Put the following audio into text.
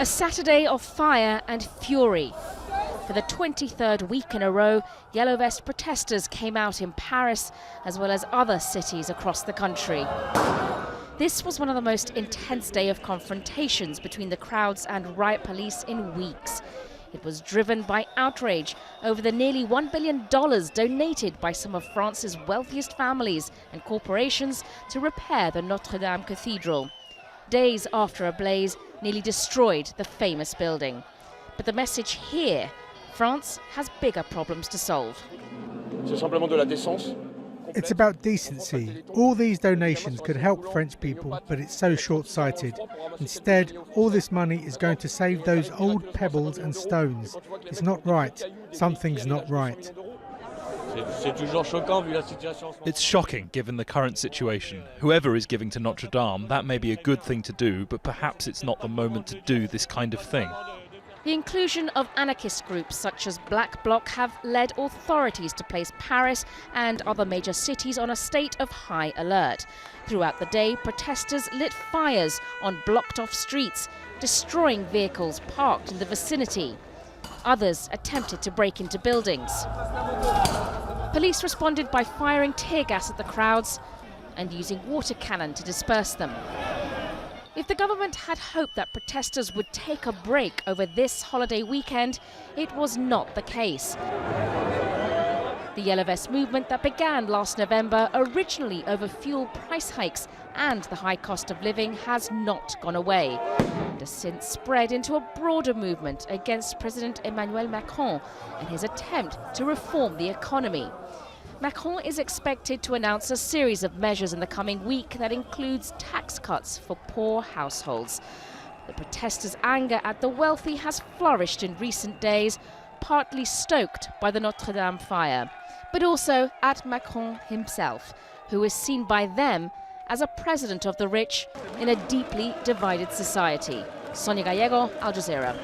A Saturday of fire and fury. For the 23rd week in a row, Yellow Vest protesters came out in Paris, as well as other cities across the country. This was one of the most intense days of confrontations between the crowds and riot police in weeks. It was driven by outrage over the nearly $1 billion donated by some of France's wealthiest families and corporations to repair the Notre Dame cathedral. Days after a blaze nearly destroyed the famous building. But the message here: France has bigger problems to solve. It's about decency. All these donations could help French people, but it's so short-sighted. Instead, all this money is going to save those old pebbles and stones. It's not right. Something's not right. It's shocking given the current situation. Whoever is giving to Notre Dame, that may be a good thing to do, but perhaps it's not the moment to do this kind of thing. The inclusion of anarchist groups such as Black Bloc have led authorities to place Paris and other major cities on a state of high alert. Throughout the day, protesters lit fires on blocked-off streets, destroying vehicles parked in the vicinity. Others attempted to break into buildings. Police responded by firing tear gas at the crowds and using water cannon to disperse them. If the government had hoped that protesters would take a break over this holiday weekend, it was not the case. The Yellow Vest movement that began last November, originally over fuel price hikes and the high cost of living, has not gone away and has since spread into a broader movement against President Emmanuel Macron and his attempt to reform the economy. Macron is expected to announce a series of measures in the coming week that includes tax cuts for poor households. The protesters' anger at the wealthy has flourished in recent days, partly stoked by the Notre Dame fire, but also at Macron himself, who is seen by them as a president of the rich in a deeply divided society. Sonia, Gallego, Jazeera.